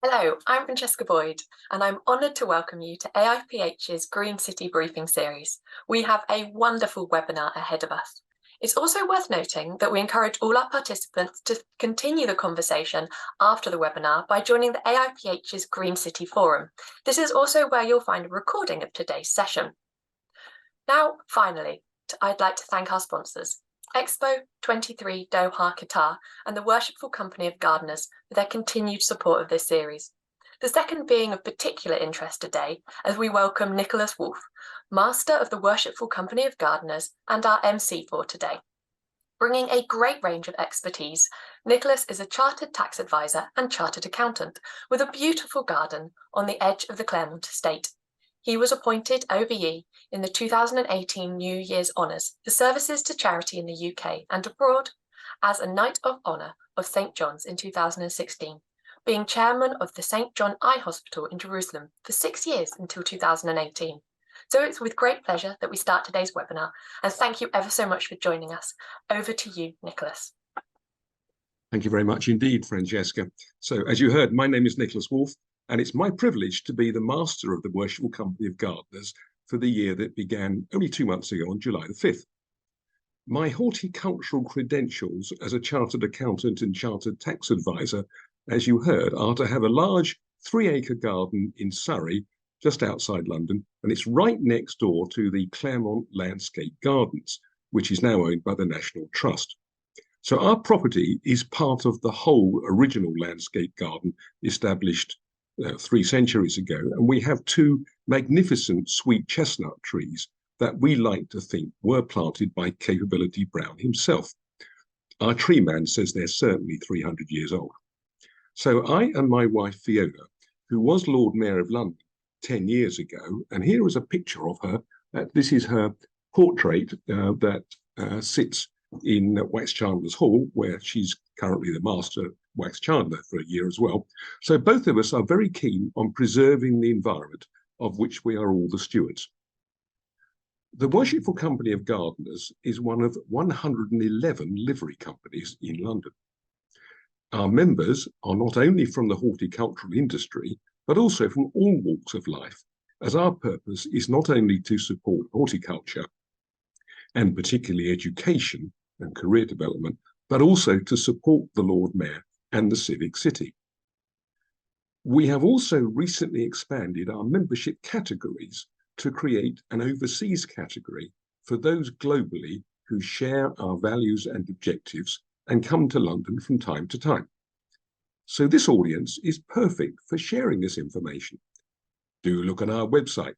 Hello, I'm Francesca Boyd, and I'm honoured to welcome you to AIPH's Green City Briefing series. We have a wonderful webinar ahead of us. It's also worth noting that we encourage all our participants to continue the conversation after the webinar by joining the AIPH's Green City Forum. This is also where you'll find a recording of today's session. Now, finally, I'd like to thank our sponsors, Expo 23 Doha, Qatar, and the Worshipful Company of Gardeners for their continued support of this series. The second being of particular interest today as we welcome Nicholas Woolf, Master of the Worshipful Company of Gardeners and our MC for today. Bringing a great range of expertise, Nicholas is a chartered tax advisor and chartered accountant with a beautiful garden on the edge of the Claremont estate. He was appointed OBE in the 2018 New Year's Honours for services to charity in the UK and abroad, as a Knight of Honour of St John's in 2016, being chairman of the St John Eye Hospital in Jerusalem for 6 years until 2018. So it's with great pleasure that we start today's webinar, and thank you ever so much for joining us. Over to you, Nicholas. Thank you very much indeed, Francesca. So as you heard, my name is Nicholas Woolf, and it's my privilege to be the Master of the Worshipful Company of Gardeners for the year that began only 2 months ago on July the 5th. My horticultural credentials as a chartered accountant and chartered tax advisor, as you heard, are to have a large 3-acre garden in Surrey, just outside London, and it's right next door to the Claremont Landscape Gardens, which is now owned by the National Trust. So our property is part of the whole original landscape garden established 3 centuries ago, and we have 2 magnificent sweet chestnut trees that we like to think were planted by Capability Brown himself. Our tree man says they're certainly 300 years old. So I and my wife Fiona, who was Lord Mayor of London 10 years ago, and here is a picture of her. This is her portrait that sits in Wax Chandler's Hall, where she's currently the Master Wax Chandler for a year as well. So both of us are very keen on preserving the environment of which we are all the stewards. The Worshipful Company of Gardeners is one of 111 livery companies in London. Our members are not only from the horticultural industry, but also from all walks of life, as our purpose is not only to support horticulture, and particularly education and career development, but also to support the Lord Mayor and the civic city. We have also recently expanded our membership categories to create an overseas category for those globally who share our values and objectives and come to London from time to time. So this audience is perfect for sharing this information. Do look at our website.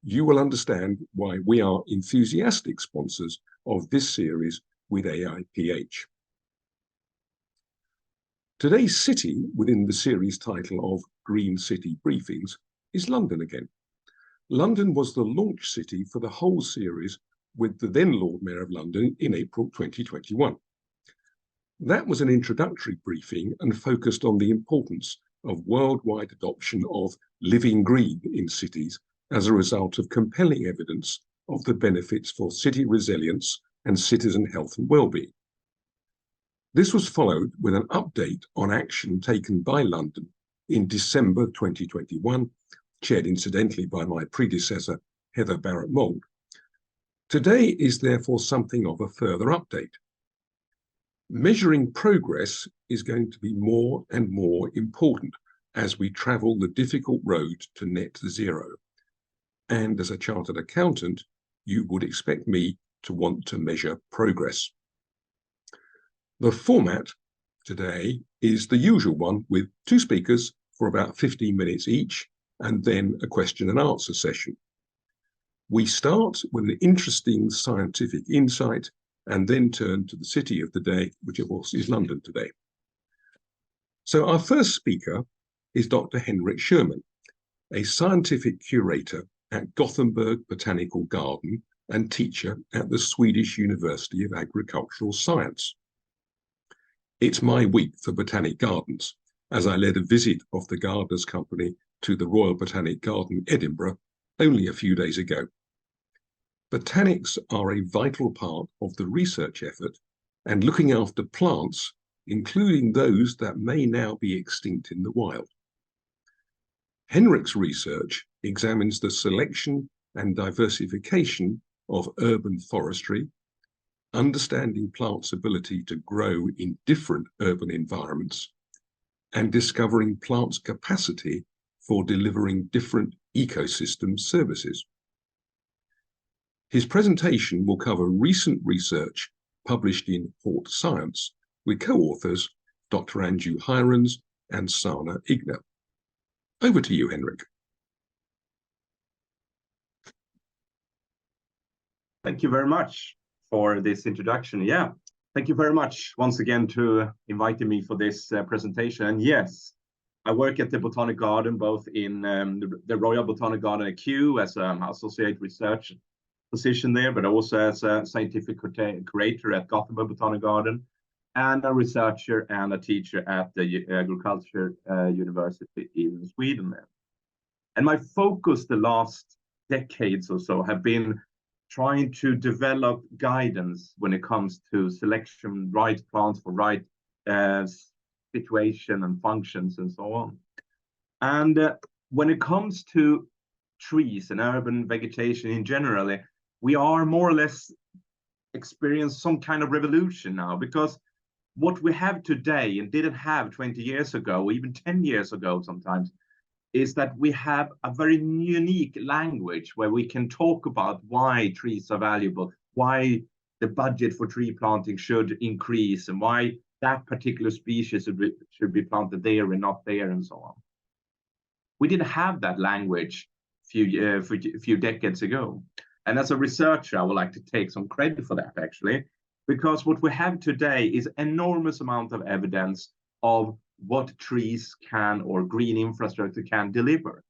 You will understand why we are enthusiastic sponsors of this series with AIPH. Today's city within the series title of Green City Briefings is London again. London was the launch city for the whole series with the then Lord Mayor of London in April 2021. That was an introductory briefing and focused on the importance of worldwide adoption of living green in cities as a result of compelling evidence of the benefits for city resilience and citizen health and well-being. This was followed with an update on action taken by London in December 2021, chaired incidentally by my predecessor, Heather Barrett-Mould. Today is therefore something of a further update. Measuring progress is going to be more and more important as we travel the difficult road to net zero. And as a chartered accountant, you would expect me to want to measure progress. The format today is the usual one with 2 speakers for about 15 minutes each, and then a question and answer session. We start with an interesting scientific insight and then turn to the city of the day, which of course is London today. So our first speaker is Dr. Henrik Sjöman, a scientific curator at Gothenburg Botanical Garden and teacher at the Swedish University of Agricultural Science. It's my week for Botanic Gardens, as I led a visit of the Gardeners Company to the Royal Botanic Garden, Edinburgh, only a few days ago. Botanics are a vital part of the research effort, and looking after plants, including those that may now be extinct in the wild. Henrik's research examines the selection and diversification of urban forestry, understanding plants' ability to grow in different urban environments, and discovering plants' capacity for delivering different ecosystem services. His presentation will cover recent research published in Hort Science with co-authors Dr. Anju Hirons and Sana Igna. Over to you, Henrik. Thank you very much for this introduction. Yeah, thank you very much once again to inviting me for this presentation. And yes, I work at the Botanical Garden, both in the Royal Botanical Garden at Kew as an associate research position there, but also as a scientific curator at Gothenburg Botanical Garden, and a researcher and a teacher at the Agriculture University in Sweden there. And my focus the last decades or so have been trying to develop guidance when it comes to selection, right plants for right situation and functions and so on. And when it comes to trees and urban vegetation in general, we are more or less experiencing some kind of revolution now, because what we have today and didn't have 20 years ago, or even 10 years ago sometimes, is that we have a very unique language where we can talk about why trees are valuable, why the budget for tree planting should increase, and why that particular species should be planted there and not there, and so on. We didn't have that language a few decades ago. And as a researcher, I would like to take some credit for that, actually, because what we have today is enormous amount of evidence of what trees can, or green infrastructure can deliver.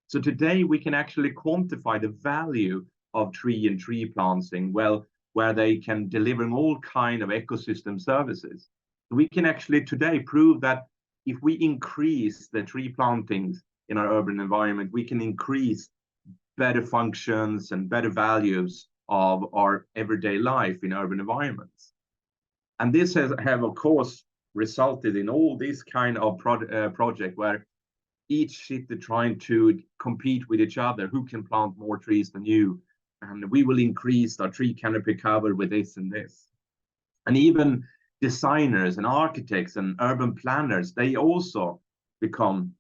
So today we can actually quantify the value of tree planting, well, where they can deliver all kind of ecosystem services. We can actually today prove that if we increase the tree plantings in our urban environment, we can increase better functions and better values of our everyday life in urban environments. And this has of course resulted in all these kind of project where each city trying to compete with each other, who can plant more trees than you, and we will increase our tree canopy cover with this and this. And even designers and architects and urban planners, they also become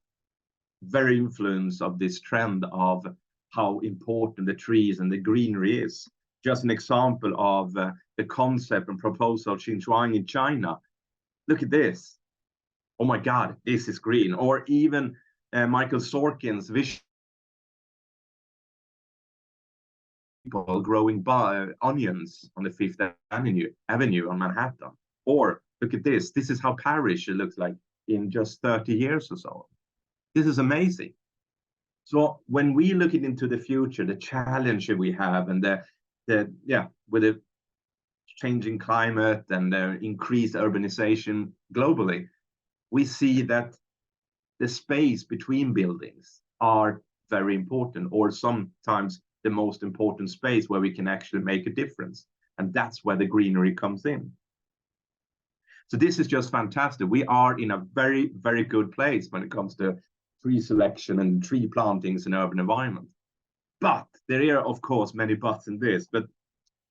very influenced of this trend of how important the trees and the greenery is. Just an example of the concept and proposal of Xinjiang in China. Look at this. Oh my God, this is green. Or even Michael Sorkin's vision, people growing onions on the Fifth Avenue on Manhattan. Or look at this. This is how Paris looks like in just 30 years or so. This is amazing. So when we look into the future, the challenge we have, and with the changing climate and the increased urbanization globally, we see that the space between buildings are very important, or sometimes the most important space where we can actually make a difference. And that's where the greenery comes in. So this is just fantastic. We are in a very, very good place when it comes to tree selection and tree plantings in urban environment. But there are, of course, many buts in this. But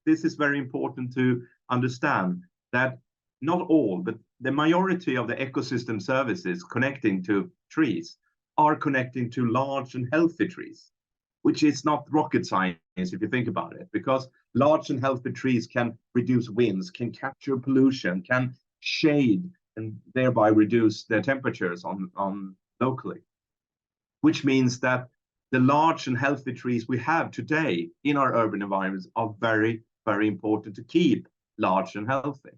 this is very important to understand that not all, but the majority of the ecosystem services connecting to trees are connecting to large and healthy trees, which is not rocket science if you think about it, because large and healthy trees can reduce winds, can capture pollution, can shade, and thereby reduce the temperatures on locally. Which means that the large and healthy trees we have today in our urban environments are very, very important to keep large and healthy.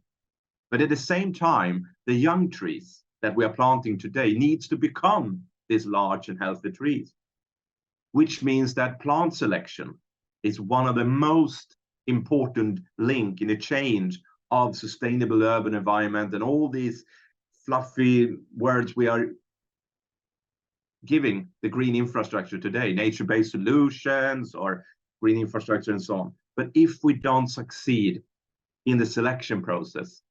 But at the same time, the young trees that we are planting today needs to become these large and healthy trees, which means that plant selection is one of the most important link in the change of sustainable urban environment, and all these fluffy words we are giving the green infrastructure today, nature-based solutions or green infrastructure and so on. But if we don't succeed in the selection process,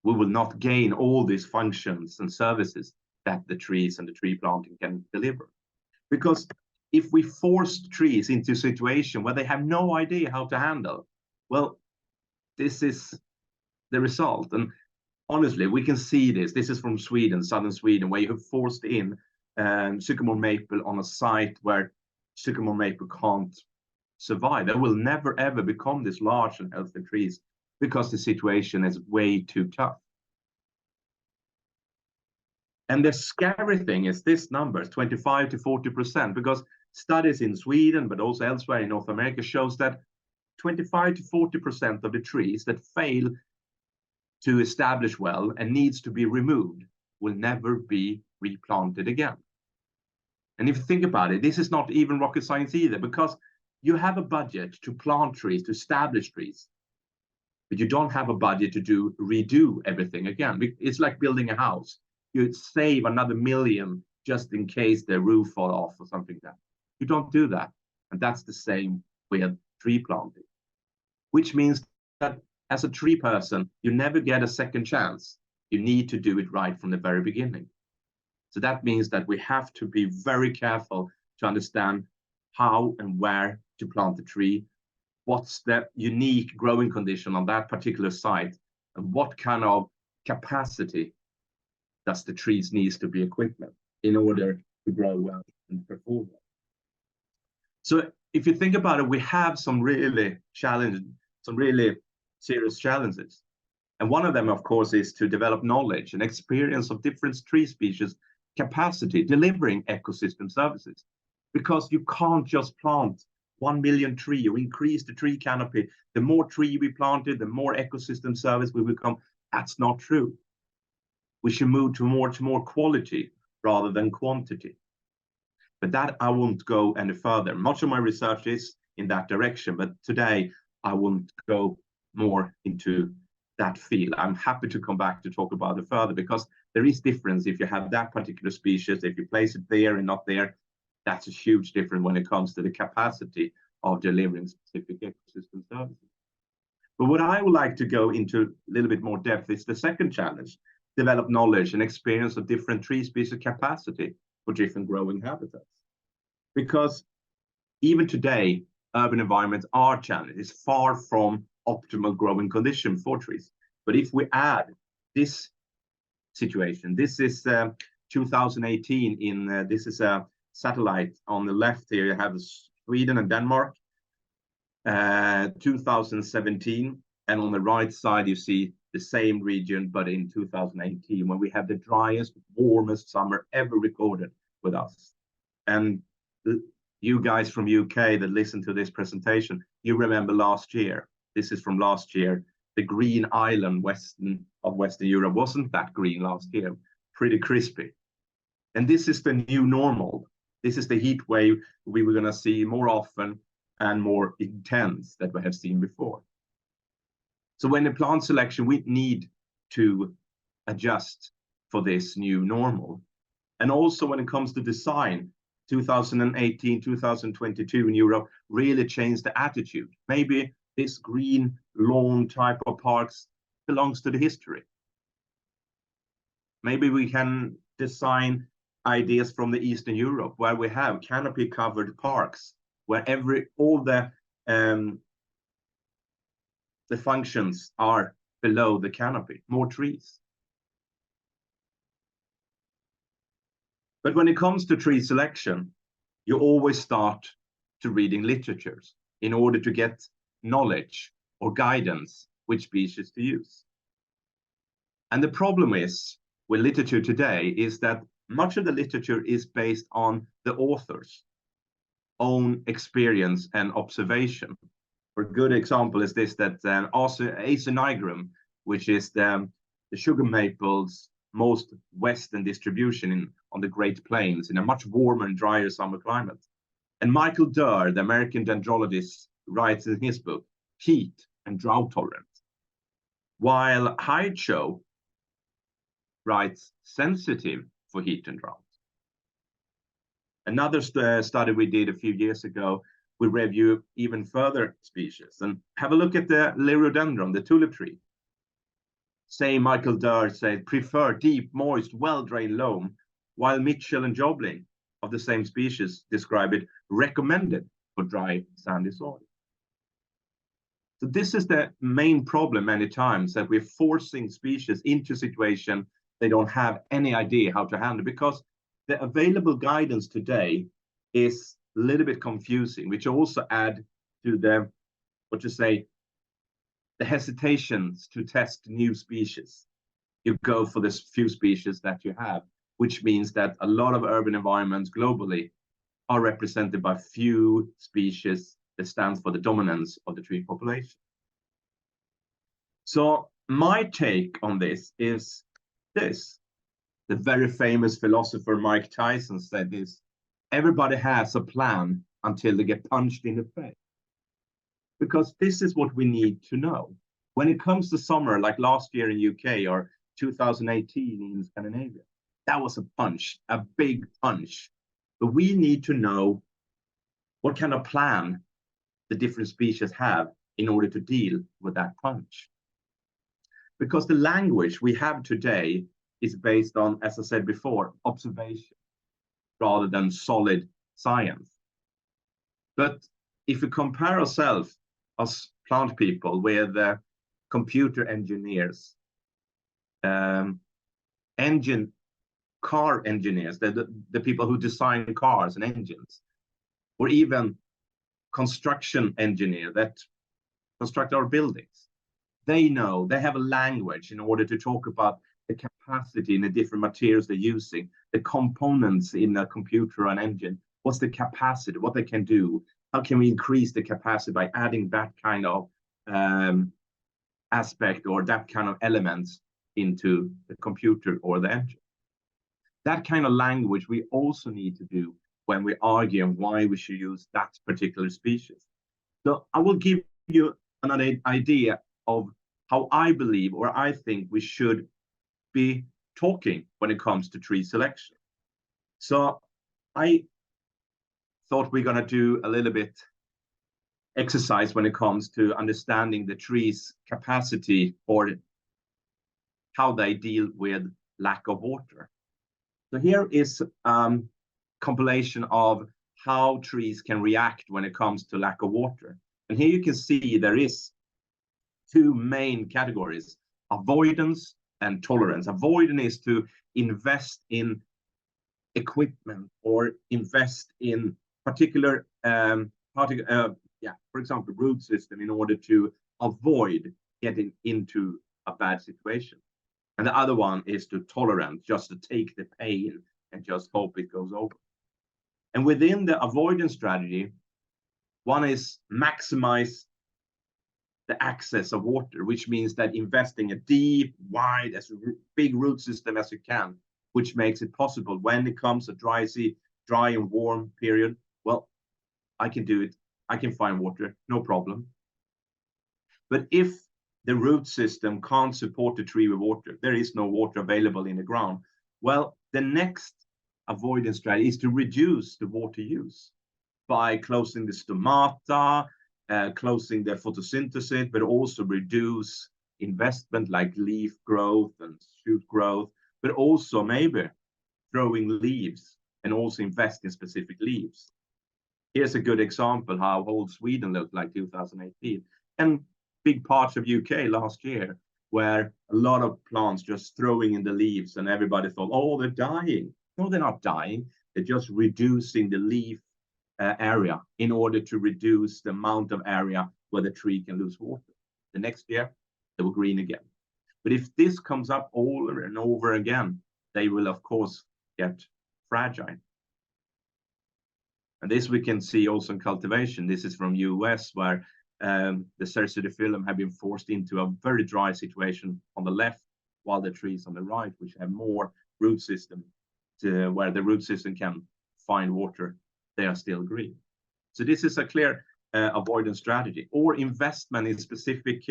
we will not gain all these functions and services that the trees and the tree planting can deliver. Because if we forced trees into a situation where they have no idea how to handle, well, this is the result. And honestly, we can see this. This is from Sweden, southern Sweden, where you have forced in sycamore maple on a site where sycamore maple can't survive. They will never, ever become this large and healthy trees because the situation is way too tough. And the scary thing is this number, 25 to 40%, because studies in Sweden, but also elsewhere in North America, shows that 25 to 40% of the trees that fail to establish well and needs to be removed will never be replanted again. And if you think about it, this is not even rocket science either, because you have a budget to plant trees, to establish trees, but you don't have a budget to redo everything again. It's like building a house. You save another $1 million just in case the roof falls off or something like that. You don't do that. And that's the same with tree planting, which means that as a tree person, you never get a second chance. You need to do it right from the very beginning. So that means that we have to be very careful to understand how and where to plant the tree, what's the unique growing condition on that particular site, and what kind of capacity does the trees needs to be equipped in order to grow well and perform well. So if you think about it, we have some really serious challenges. And one of them, of course, is to develop knowledge and experience of different tree species capacity delivering ecosystem services. Because you can't just plant 1 million tree or increase the tree canopy. The more tree we planted, the more ecosystem service we become. That's not true. We should move to more quality rather than quantity. But that I won't go any further. Much of my research is in that direction, but today I won't go more into that field. I'm happy to come back to talk about it further, because there is difference if you have that particular species, if you place it there and not there. That's a huge difference when it comes to the capacity of delivering specific ecosystem services. But what I would like to go into a little bit more depth is the second challenge: develop knowledge and experience of different tree species capacity for different growing habitats. Because even today, urban environments are challenged. It's far from optimal growing condition for trees. But if we add this situation, this is 2018 this is a satellite on the left here. You have Sweden and Denmark, 2017, and on the right side you see the same region, but in 2018, when we have the driest, warmest summer ever recorded with us. And you guys from UK that listen to this presentation, you remember last year. This is from last year. The green island of Western Europe wasn't that green last year, pretty crispy. And this is the new normal. This is the heat wave we were going to see more often and more intense than we have seen before. So when the plant selection, we need to adjust for this new normal. And also when it comes to design, 2018, 2022 in Europe really changed the attitude. Maybe this green lawn type of parks belongs to the history. Maybe we can design ideas from the Eastern Europe, where we have canopy covered parks, where all the functions are below the canopy, more trees. But when it comes to tree selection, you always start to reading literatures in order to get knowledge or guidance which species to use. And the problem is with literature today is that much of the literature is based on the author's own experience and observation. For a good example is this, that Acer nigrum, which is the sugar maple's most western distribution on the Great Plains in a much warmer and drier summer climate. And Michael Durr, the American dendrologist, writes in his book, heat and drought tolerant. While Hyde writes sensitive for heat and drought. Another study we did a few years ago, we review even further species and have a look at the liriodendron, the tulip tree. Say Michael Durr said, prefer deep, moist, well-drained loam, while Mitchell and Jobling of the same species describe it recommended for dry, sandy soil. So this is the main problem many times, that we're forcing species into a situation they don't have any idea how to handle, because the available guidance today is a little bit confusing, which also add to the, the hesitations to test new species. You go for the few species that you have, which means that a lot of urban environments globally are represented by few species that stands for the dominance of the tree population. So my take on this is this. The very famous philosopher Mike Tyson said this: everybody has a plan until they get punched in the face. Because this is what we need to know. When it comes to summer, like last year in UK or 2018 in Scandinavia, that was a punch, a big punch. But we need to know what kind of plan the different species have in order to deal with that punch. Because the language we have today is based on, as I said before, observation rather than solid science. But if we compare ourselves as plant people with computer engineers, car engineers, the people who design cars and engines, or even construction engineer that construct our buildings, they know, they have a language in order to talk about the capacity in the different materials they're using, the components in a computer or an engine, what's the capacity, what they can do, how can we increase the capacity by adding that kind of aspect or that kind of elements into the computer or the engine. That kind of language we also need to do when we argue on why we should use that particular species. So I will give you another idea of how I believe or I think we should be talking when it comes to tree selection. So I thought we're going to do a little bit exercise when it comes to understanding the trees' capacity or how they deal with lack of water. So here is compilation of how trees can react when it comes to lack of water. And here you can see there is two main categories: avoidance and tolerance. Avoidance is to invest in equipment or invest in particular, for example, root system in order to avoid getting into a bad situation. And the other one is to tolerance, just to take the pain and just hope it goes over. And within the avoidance strategy, one is maximize the access of water, which means that investing a deep, wide, as big root system as you can, which makes it possible when it comes a dry and warm period. Well, I can do it. I can find water, no problem. But if the root system can't support the tree with water, there is no water available in the ground, well, the next avoidance strategy is to reduce the water use by closing the stomata, closing the photosynthesis, but also reduce investment like leaf growth and shoot growth, but also maybe throwing leaves and also invest in specific leaves. Here's a good example how whole Sweden looked like 2018 and big parts of UK last year, where a lot of plants just throwing in the leaves and everybody thought, oh, they're dying. No, they're not dying. They're just reducing the leaf area in order to reduce the amount of area where the tree can lose water. The next year, they will green again. But if this comes up over and over again, they will, of course, get fragile. And this we can see also in cultivation. This is from US, where the Cercidophyllum have been forced into a very dry situation on the left, while the trees on the right, which have more root system, where the root system can find water, they are still green. So this is a clear avoidance strategy, or investment in specific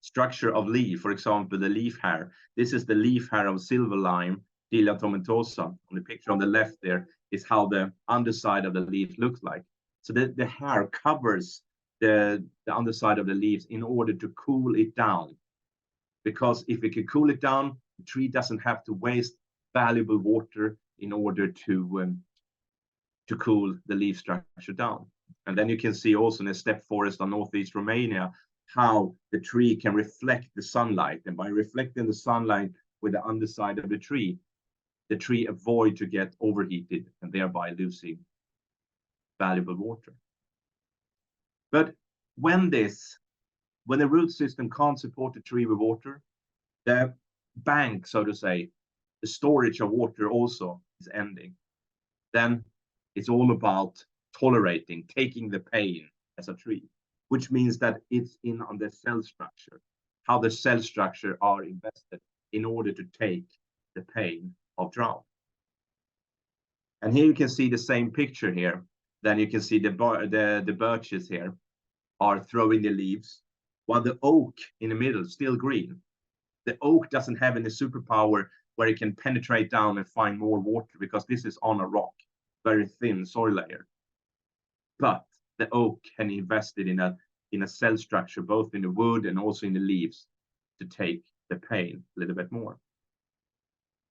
structure of leaf. For example, the leaf hair. This is the leaf hair of silver lime, Dilia tomentosa. On the picture on the left there is how the underside of the leaf looks like. So the hair covers the underside of the leaves in order to cool it down. Because if we can cool it down, the tree doesn't have to waste valuable water in order to cool the leaf structure down. And then you can see also in a steppe forest on northeast Romania how the tree can reflect the sunlight, and by reflecting the sunlight with the underside of the tree avoid to get overheated and thereby losing valuable water. But when the root system can't support the tree with water, the bank, so to say, the storage of water also is ending. Then it's all about tolerating, taking the pain as a tree, which means that it's in on the cell structure, how the cell structure are invested in order to take the pain of drought. And here you can see the same picture here. Then you can see the birches here are throwing the leaves, while the oak in the middle is still green. The oak doesn't have any superpower where it can penetrate down and find more water, because this is on a rock, very thin soil layer. But the oak can invest it in a cell structure, both in the wood and also in the leaves, to take the pain a little bit more.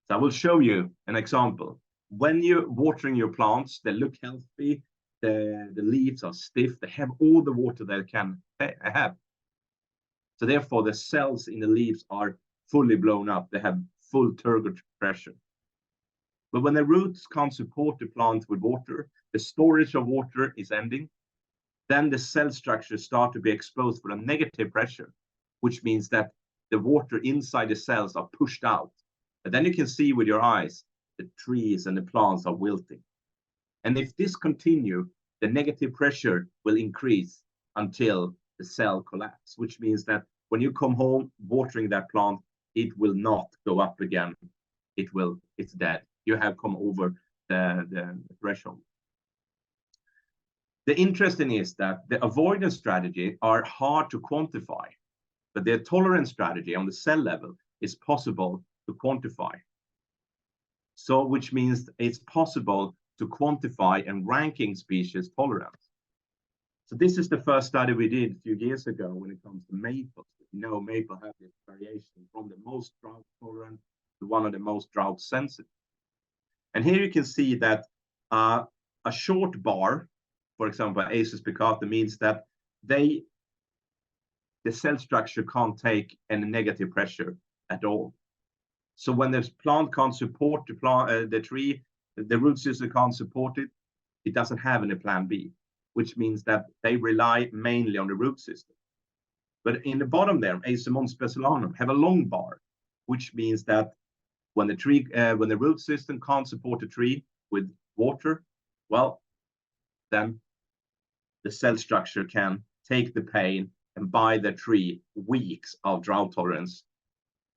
So I will show you an example. When you're watering your plants, they look healthy, the leaves are stiff, they have all the water they can have. So therefore the cells in the leaves are fully blown up, they have full turgor pressure. But when the roots can't support the plant with water, the storage of water is ending, then the cell structures start to be exposed for a negative pressure, which means that the water inside the cells are pushed out. And then you can see with your eyes, the trees and the plants are wilting. And if this continues, the negative pressure will increase until the cell collapse, which means that when you come home watering that plant, it will not go up again. It's dead. You have come over the threshold. The interesting is that the avoidance strategy are hard to quantify, but the tolerance strategy on the cell level is possible to quantify. So, which means it's possible to quantify and ranking species tolerance. So this is the first study we did a few years ago when it comes to maples. You know, maple have this variation from the most drought tolerant to one of the most drought sensitive. And here you can see that a short bar, for example, Asus plicata, means that the cell structure can't take any negative pressure at all. So when the plant can't support the tree, the root system can't support it, it doesn't have any plan B, which means that they rely mainly on the root system. But in the bottom there, Asimon specialanum have a long bar, which means that when the root system can't support the tree with water, well, then the cell structure can take the pain and buy the tree weeks of drought tolerance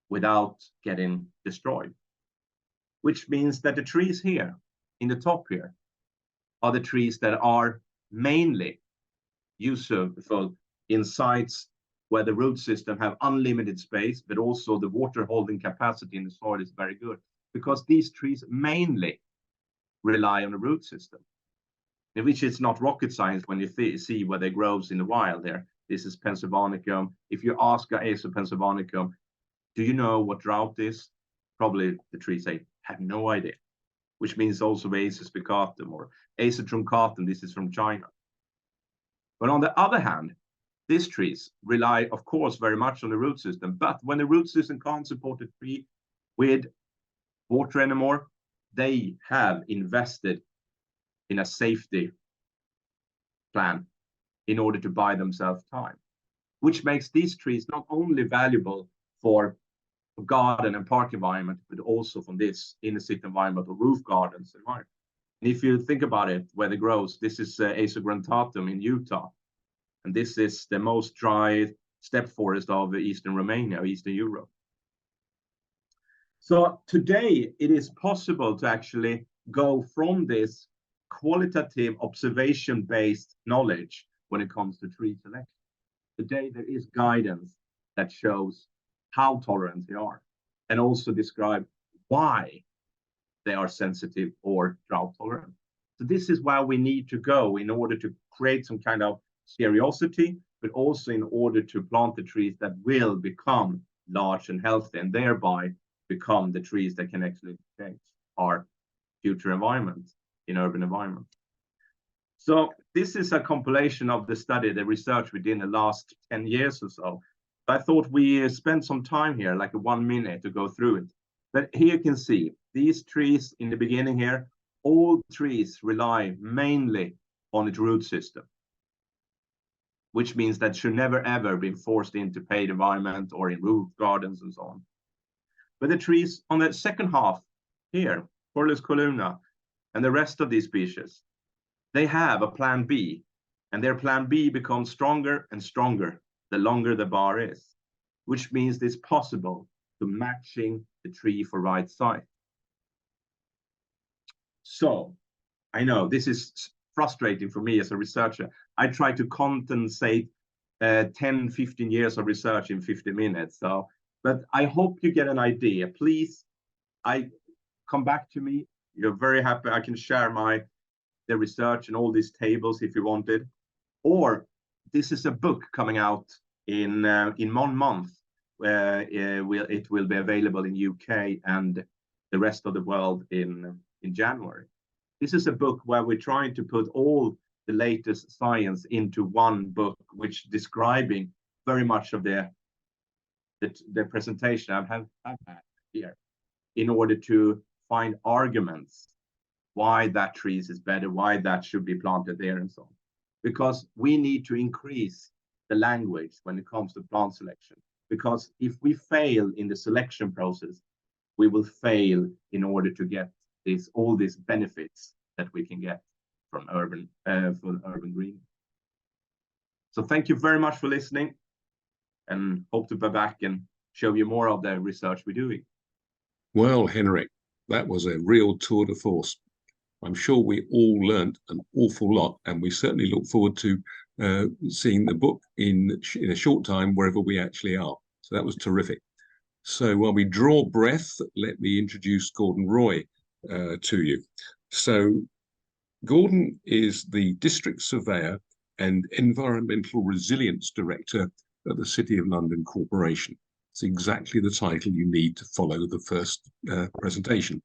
without getting destroyed. Which means that the trees here, in the top here, are the trees that are mainly useful in sites where the root system have unlimited space, but also the water holding capacity in the soil is very good, because these trees mainly rely on the root system, which is not rocket science when you see where they grows in the wild there. This is Pennsylvanicum. If you ask a Acer Pennsylvanicum, do you know what drought is? Probably the trees say, have no idea, which means also Acer spicatum or Acer truncatum. This is from China. But on the other hand, these trees rely, of course, very much on the root system. But when the root system can't support the tree with water anymore, they have invested in a safety plan in order to buy themselves time, which makes these trees not only valuable for garden and park environment, but also from this inner city environment or roof gardens environment. And if you think about it, where they grows, this is Acer gruntatum in Utah. And this is the most dry steppe forest of Eastern Romania, Eastern Europe. So today it is possible to actually go from this qualitative observation-based knowledge when it comes to tree selection. Today there is guidance that shows how tolerant they are and also describe why they are sensitive or drought tolerant. So this is where we need to go in order to create some kind of curiosity, but also in order to plant the trees that will become large and healthy and thereby become the trees that can actually change our future environment in urban environment. So this is a compilation of the study, the research we did in the last 10 years or so. I thought we spent some time here, like 1 minute, to go through it. But here you can see these trees in the beginning here, all trees rely mainly on its root system, which means that should never ever be forced into paid environment or in roof gardens and so on. But the trees on the second half here, Corylus columna, and the rest of these species, they have a plan B, and their plan B becomes stronger and stronger the longer the bar is, which means it's possible to matching the tree for right site. So I know this is frustrating for me as a researcher. I try to condensate 10, 15 years of research in 50 minutes. So, but I hope you get an idea. Please, come back to me. You're very happy. I can share the research and all these tables if you wanted. Or this is a book coming out in 1 month, where it will be available in UK and the rest of the world in January. This is a book where we're trying to put all the latest science into one book, which describing very much of the presentation I've had here, in order to find arguments why that trees is better, why that should be planted there and so on. Because we need to increase the language when it comes to plant selection. Because if we fail in the selection process, we will fail in order to get all these benefits that we can get from urban greening. So thank you very much for listening, and hope to be back and show you more of the research we're doing. Well, Henrik, that was a real tour de force. I'm sure we all learned an awful lot, and we certainly look forward to seeing the book in a short time wherever we actually are. So that was terrific. So while we draw breath, let me introduce Gordon Roy to you. So Gordon is the District Surveyor and Environmental Resilience Director at the City of London Corporation. It's exactly the title you need to follow the first presentation.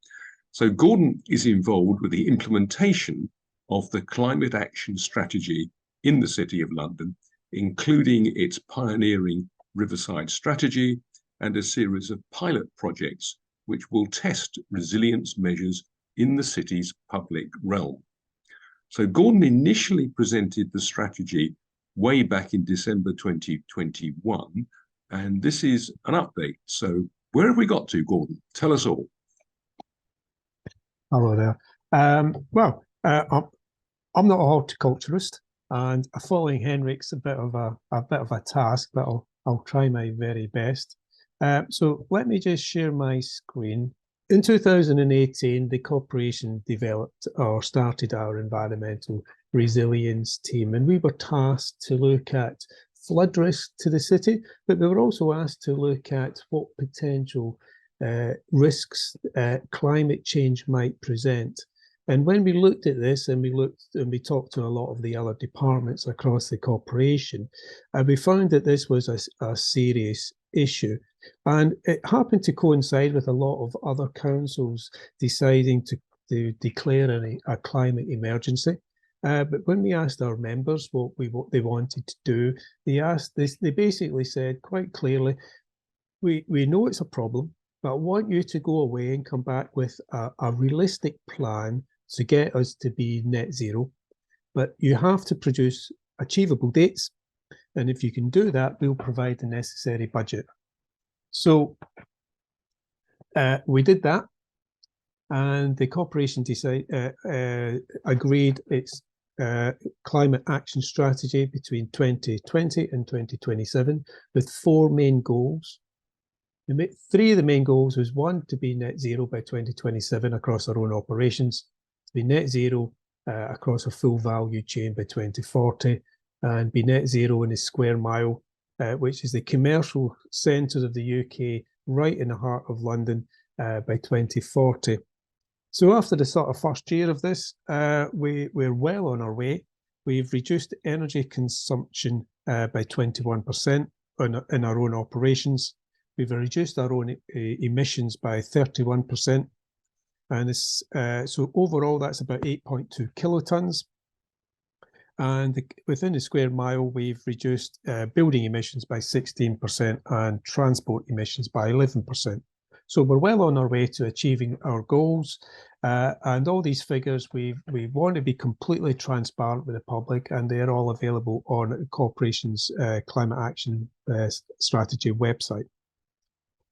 So Gordon is involved with the implementation of the climate action strategy in the City of London, including its pioneering Riverside strategy and a series of pilot projects which will test resilience measures in the city's public realm. So Gordon initially presented the strategy way back in December 2021, and this is an update. So where have we got to, Gordon? Tell us all. Hello there. I'm not a horticulturist, and following Henrik's a bit of a task, but I'll try my very best. So let me just share my screen. In 2018, the corporation developed or started our environmental resilience team, and we were tasked to look at flood risk to the city, but we were also asked to look at what potential risks climate change might present. And when we looked at this, and we talked to a lot of the other departments across the corporation, we found that this was a serious issue. And it happened to coincide with a lot of other councils deciding to declare a climate emergency. But when we asked our members what they wanted to do, they basically said quite clearly, we know it's a problem, but I want you to go away and come back with a realistic plan to get us to be net zero. But you have to produce achievable dates. And if you can do that, we'll provide the necessary budget. So we did that. And the corporation agreed its climate action strategy between 2020 and 2027 with 4 main goals. 3 of the main goals was 1, to be net zero by 2027 across our own operations, to be net zero across a full value chain by 2040, and be net zero in a square mile, which is the commercial centre of the UK, right in the heart of London, by 2040. So after the sort of first year of this, we're well on our way. We've reduced energy consumption by 21% in our own operations. we've reduced our own emissions by 31%. And so overall, that's about 8.2 kilotons. And within the square mile, we've reduced building emissions by 16% and transport emissions by 11%. So we're well on our way to achieving our goals. And all these figures, we want to be completely transparent with the public, and they're all available on the Corporation's Climate Action Strategy website.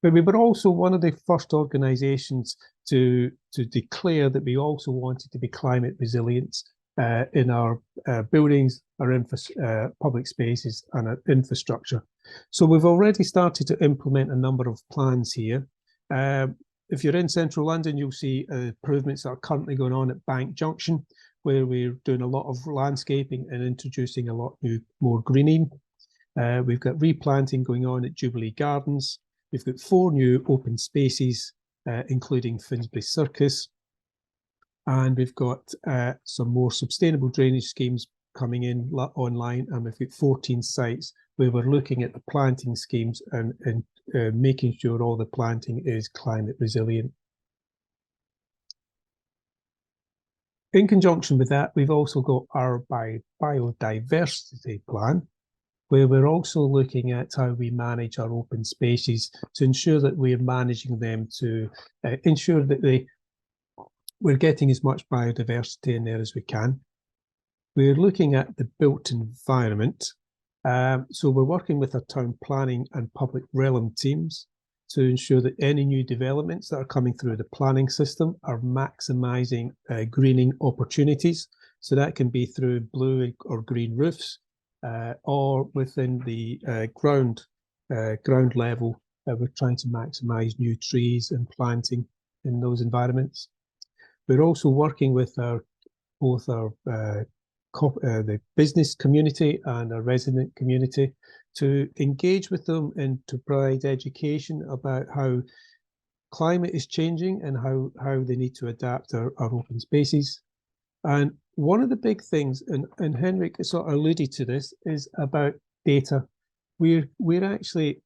But we were also one of the first organisations to declare that we also wanted to be climate resilient in our buildings, our public spaces and our infrastructure. So we've already started to implement a number of plans here. If you're in central London, you'll see improvements that are currently going on at Bank Junction, where we're doing a lot of landscaping and introducing a lot more greening. We've got replanting going on at Jubilee Gardens. We've got 4 new open spaces, including Finsbury Circus. And we've got some more sustainable drainage schemes coming in online. And we've got 14 sites where we're looking at the planting schemes and making sure all the planting is climate resilient. In conjunction with that, we've also got our biodiversity plan, where we're also looking at how we manage our open spaces to ensure that we're managing them to ensure that we're getting as much biodiversity in there as we can. We're looking at the built environment. So we're working with our town planning and public realm teams to ensure that any new developments that are coming through the planning system are maximising greening opportunities. So that can be through blue or green roofs, or within the ground level. We're trying to maximise new trees and planting in those environments. We're also working with both the business community and our resident community to engage with them and to provide education about how climate is changing and how they need to adapt our open spaces. And one of the big things, and Henrik sort of alluded to this, is about data. We're actually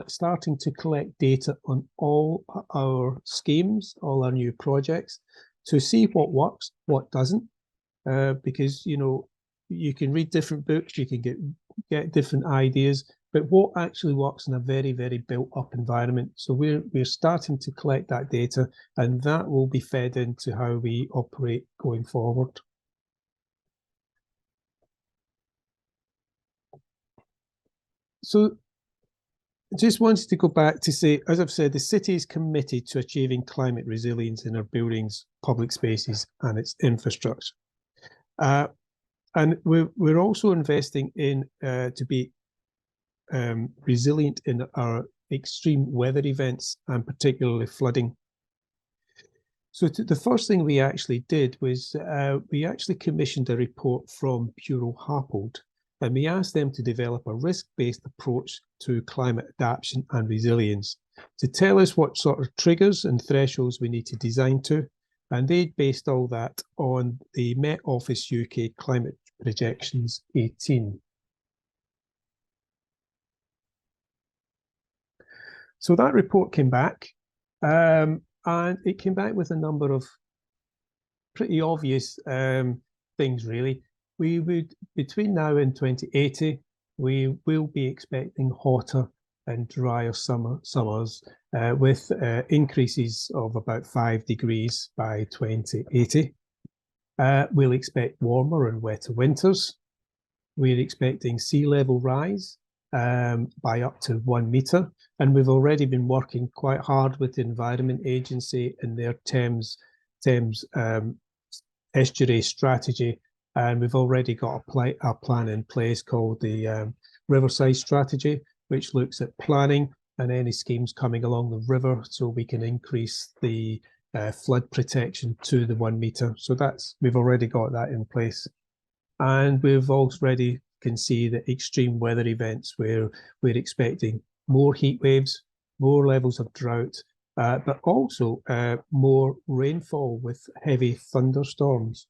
starting to collect data on all our schemes, all our new projects, to see what works, what doesn't, because you can read different books, you can get different ideas, but what actually works in a very, very built-up environment. So we're starting to collect that data, and that will be fed into how we operate going forward. So just wanted to go back to say, as I've said, the city is committed to achieving climate resilience in our buildings, public spaces, and its infrastructure. And we're also investing in to be resilient in our extreme weather events, and particularly flooding. So the first thing we actually did was we actually commissioned a report from Bureau Happold, and we asked them to develop a risk-based approach to climate adaptation and resilience, to tell us what sort of triggers and thresholds we need to design to. And they based all that on the Met Office UK Climate Projections 18. So that report came back, and it came back with a number of pretty obvious things, really. We would, between now and 2080, we will be expecting hotter and drier summers with increases of about 5 degrees by 2080. We'll expect warmer and wetter winters. We're expecting sea level rise by up to 1 metre. And we've already been working quite hard with the Environment Agency in their Thames estuary strategy. And we've already got a plan in place called the Riverside Strategy, which looks at planning and any schemes coming along the river so we can increase the flood protection to the 1 metre. So we've already got that in place. And we've already can see the extreme weather events where we're expecting more heat waves, more levels of drought, but also more rainfall with heavy thunderstorms.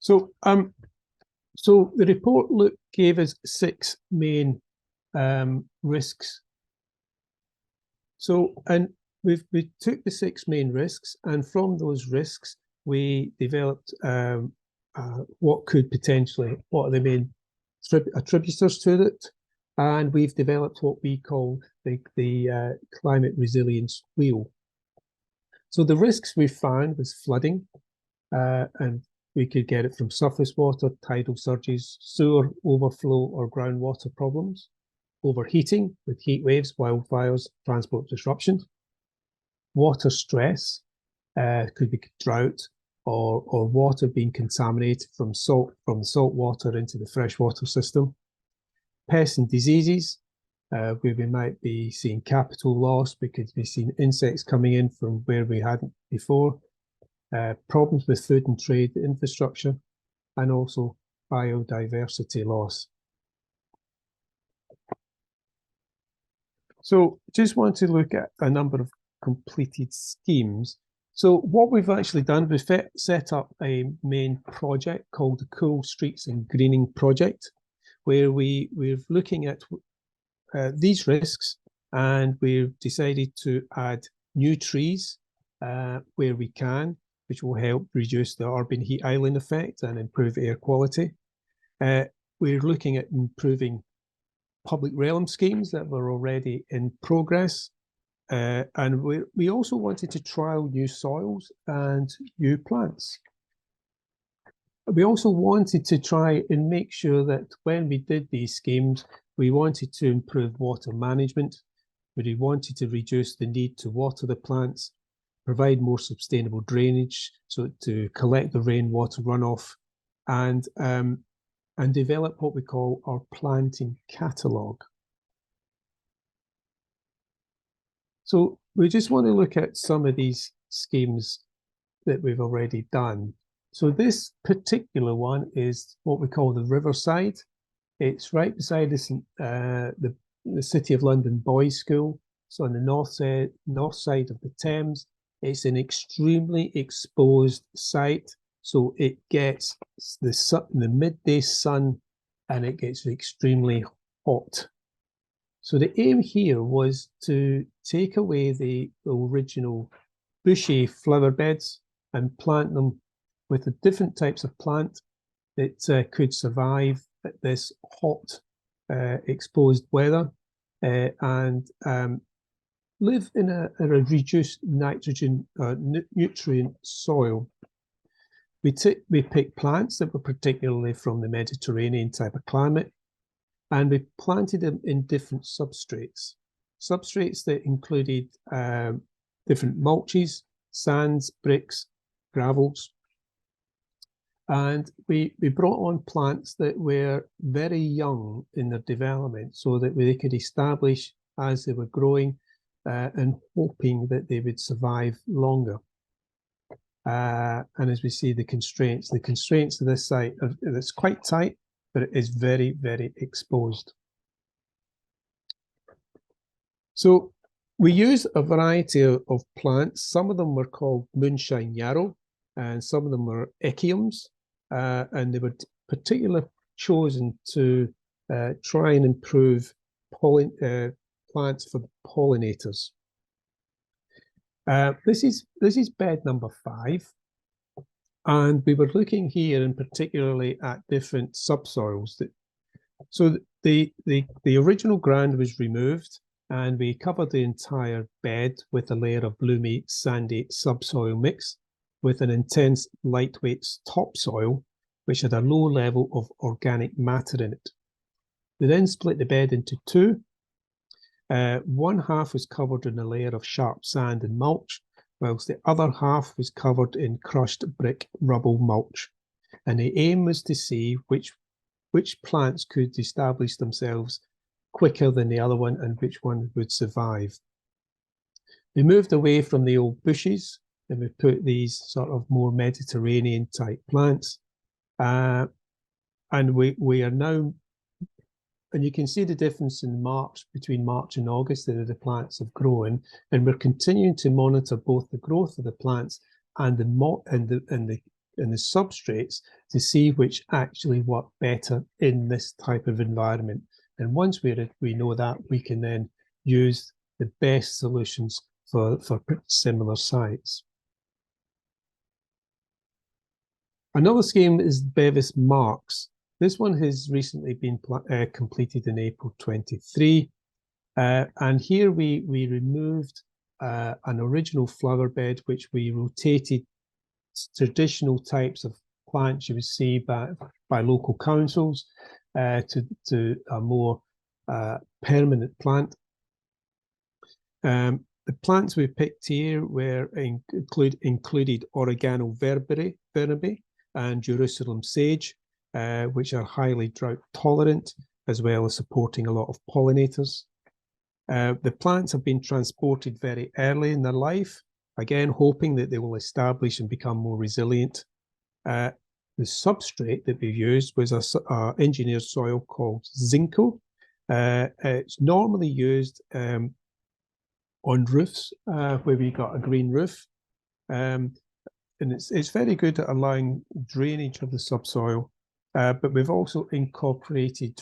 So the report gave us 6 main risks. So, and we took the 6 main risks, and from those risks, we developed what are the main attributors to it, and we've developed what we call the climate resilience wheel. So the risks we found was flooding, and we could get it from surface water, tidal surges, sewer overflow or groundwater problems, overheating with heat waves, wildfires, transport disruptions, water stress, could be drought or water being contaminated from the salt water into the freshwater system, pests and diseases, where we might be seeing capital loss because we've seen insects coming in from where we hadn't before, problems with food and trade infrastructure, and also biodiversity loss. So just want to look at a number of completed schemes. So what we've actually done, we've set up a main project called the Cool Streets and Greening Project, where we're looking at these risks, and we've decided to add new trees where we can, which will help reduce the urban heat island effect and improve air quality. We're looking at improving public realm schemes that were already in progress. And we also wanted to trial new soils and new plants. We also wanted to try and make sure that when we did these schemes, we wanted to improve water management. We wanted to reduce the need to water the plants, provide more sustainable drainage, so to collect the rainwater runoff, and develop what we call our planting catalogue. So we just want to look at some of these schemes that we've already done. So this particular one is what we call the Riverside. It's right beside us, the City of London Boys' School. So on the north side of the Thames. It's an extremely exposed site. So it gets the midday sun, and it gets extremely hot. So the aim here was to take away the original bushy flower beds and plant them with the different types of plant that could survive at this hot, exposed weather, and live in a reduced nitrogen nutrient soil. We picked plants that were particularly from the Mediterranean type of climate, and we planted them in different substrates that included different mulches, sands, bricks, gravels. And we brought on plants that were very young in their development, so that they could establish as they were growing, and hoping that they would survive longer. And as we see the constraints of this site, it's quite tight, but it is very, very exposed. So we use a variety of plants. Some of them were called moonshine yarrow, and some of them were echiums, and they were particularly chosen to try and improve plants for pollinators. This is bed number 5, and we were looking here in particularly at different subsoils. So the original ground was removed, and we covered the entire bed with a layer of bloomy, sandy subsoil mix with an intense, lightweight topsoil, which had a low level of organic matter in it. We then split the bed into 2. One half was covered in a layer of sharp sand and mulch, whilst the other half was covered in crushed brick rubble mulch. And the aim was to see which plants could establish themselves quicker than the other one and which one would survive. We moved away from the old bushes, and we put these sort of more Mediterranean type plants. And we are now, and you can see the difference in between March and August that the plants have grown, and we're continuing to monitor both the growth of the plants and the the substrates to see which actually work better in this type of environment. And once we know that, we can then use the best solutions for similar sites. Another scheme is Bevis Marks. This one has recently been completed in April 23. And here we removed an original flower bed, which we rotated traditional types of plants you would see by local councils to a more permanent plant. The plants we picked here were included oregano verbe and Jerusalem sage, which are highly drought tolerant, as well as supporting a lot of pollinators. The plants have been transported very early in their life, again hoping that they will establish and become more resilient. The substrate that we used was a engineered soil called Zinco. It's normally used on roofs where we got a green roof, and it's very good at allowing drainage of the subsoil, but we've also incorporated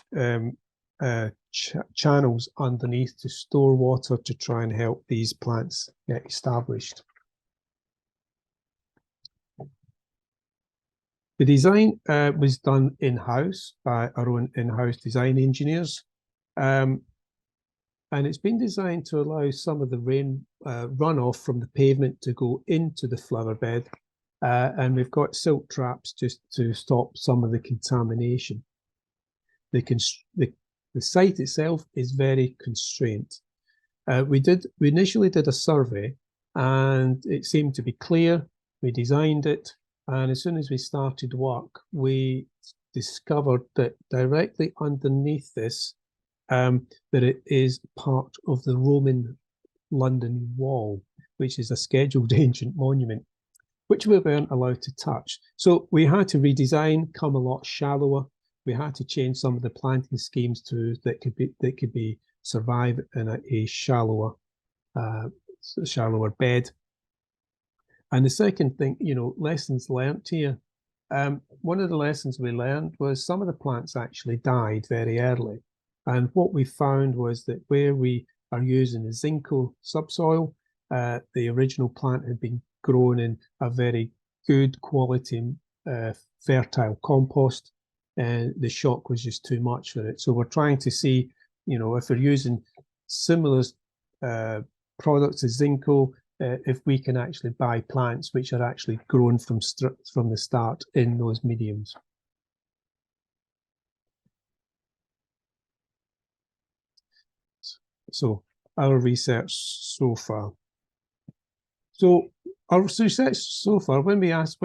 channels underneath to store water to try and help these plants get established. The design was done in-house by our own in-house design engineers. And it's been designed to allow some of the rain runoff from the pavement to go into the flower bed. And we've got silt traps just to stop some of the contamination. The site itself is very constrained. We initially did a survey, and it seemed to be clear. We designed it, and as soon as we started work, we discovered that directly underneath this, that it is part of the Roman London Wall, which is a scheduled ancient monument, which we weren't allowed to touch. So we had to redesign, come a lot shallower. We had to change some of the planting schemes that could be survive in a shallower bed. And the second thing, lessons learnt here. One of the lessons we learned was some of the plants actually died very early. And what we found was that where we are using the Zinco subsoil, the original plant had been grown in a very good quality fertile compost, and the shock was just too much for it. So we're trying to see, if we're using similar products as Zinco, if we can actually buy plants which are actually grown from the start in those mediums. So our research so far. So our research so far, when we asked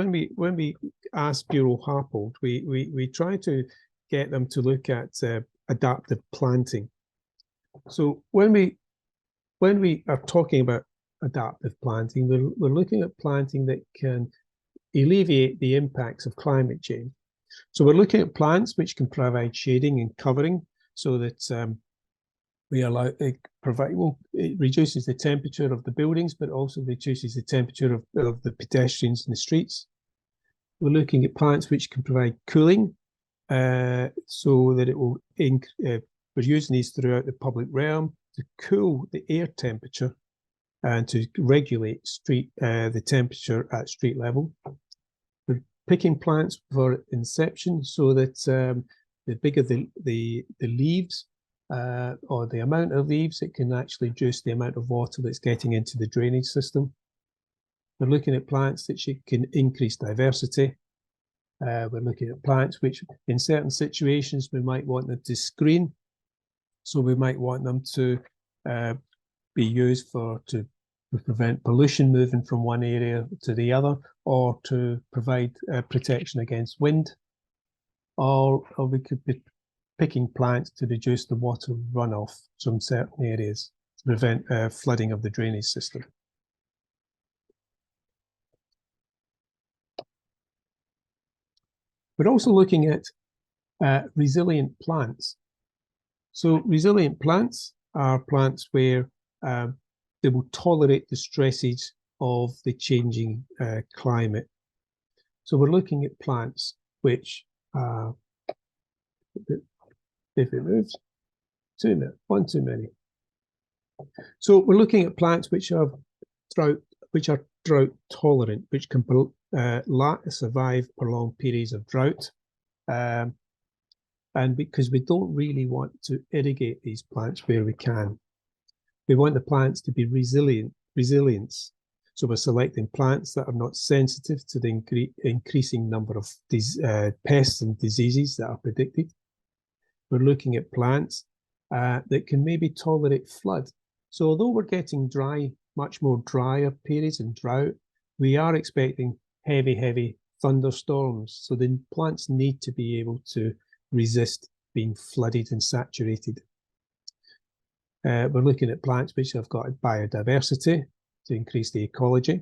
Bureau Harpold, we try to get them to look at adaptive planting. So when we are talking about adaptive planting, we're looking at planting that can alleviate the impacts of climate change. So we're looking at plants which can provide shading and covering, so that it reduces the temperature of the buildings, but also reduces the temperature of the pedestrians in the streets. We're looking at plants which can provide cooling, so that it will, we're using these throughout the public realm to cool the air temperature and to regulate the temperature at street level. We're picking plants for inception, so that the bigger the leaves, or the amount of leaves, it can actually reduce the amount of water that's getting into the drainage system. We're looking at plants that can increase diversity. We're looking at plants which, in certain situations, we might want them to screen. So we might want them to be used to prevent pollution moving from one area to the other, or to provide protection against wind. Or we could be picking plants to reduce the water runoff from certain areas to prevent flooding of the drainage system. We're also looking at resilient plants. So resilient plants are plants where they will tolerate the stresses of the changing climate. So we're looking at plants which, if it moves, one too many. So we're looking at plants which are drought tolerant, which can survive prolonged periods of drought. And because we don't really want to irrigate these plants where we can. We want the plants to be resilience. So we're selecting plants that are not sensitive to the increasing number of these pests and diseases that are predicted. We're looking at plants that can maybe tolerate flood. So although we're getting much more drier periods and drought, we are expecting heavy thunderstorms. So the plants need to be able to resist being flooded and saturated. We're looking at plants which have got biodiversity to increase the ecology.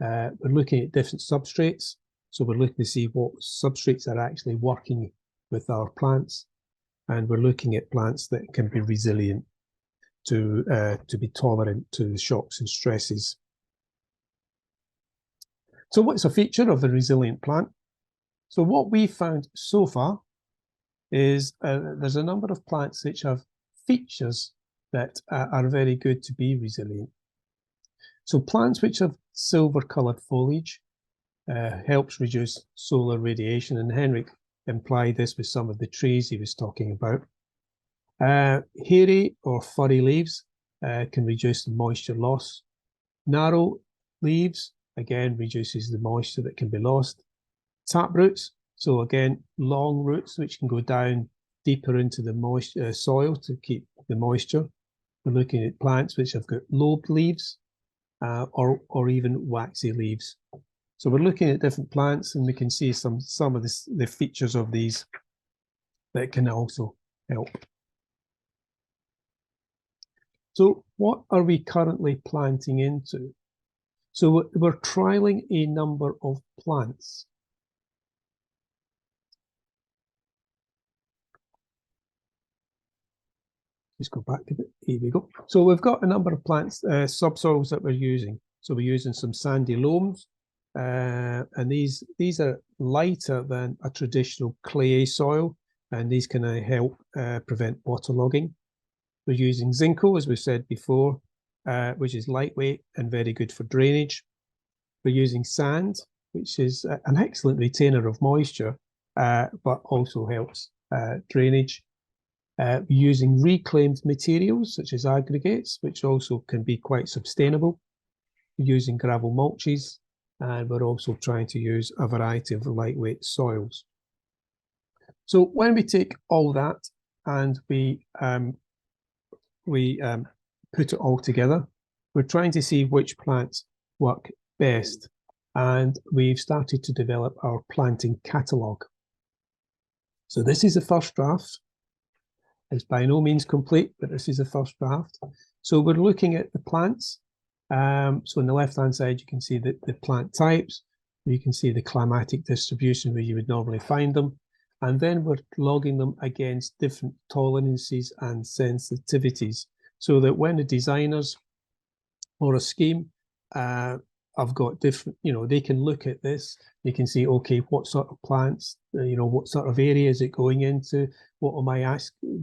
We're looking at different substrates. So we're looking to see what substrates are actually working with our plants. And we're looking at plants that can be resilient to be tolerant to the shocks and stresses. So what's a feature of a resilient plant? So what we found so far is there's a number of plants which have features that are very good to be resilient. So plants which have silver-coloured foliage helps reduce solar radiation, and Henrik implied this with some of the trees he was talking about. Hairy or furry leaves can reduce the moisture loss. Narrow leaves, again, reduces the moisture that can be lost. Tap roots, so again, long roots which can go down deeper into the soil to keep the moisture. We're looking at plants which have got lobed leaves or even waxy leaves. So we're looking at different plants, and we can see some of the features of these that can also help. So what are we currently planting into? So we're trialing a number of plants. Just go back a bit. Here we go. So we've got a number of plants, subsoils that we're using. So we're using some sandy loams, and these are lighter than a traditional clay soil, and these can help prevent waterlogging. We're using zinco, as we've said before, which is lightweight and very good for drainage. We're using sand, which is an excellent retainer of moisture, but also helps drainage. We're using reclaimed materials, such as aggregates, which also can be quite sustainable. We're using gravel mulches, and we're also trying to use a variety of lightweight soils. So when we take all that and we put it all together, we're trying to see which plants work best, and we've started to develop our planting catalogue. So this is the first draft. It's by no means complete, but this is the first draft. So we're looking at the plants. So on the left-hand side, you can see the plant types. You can see the climatic distribution where you would normally find them. And then we're logging them against different tolerances and sensitivities, so that when the designers or a scheme have got different, they can look at this, they can see, okay, what sort of plants, what sort of area is it going into, what am I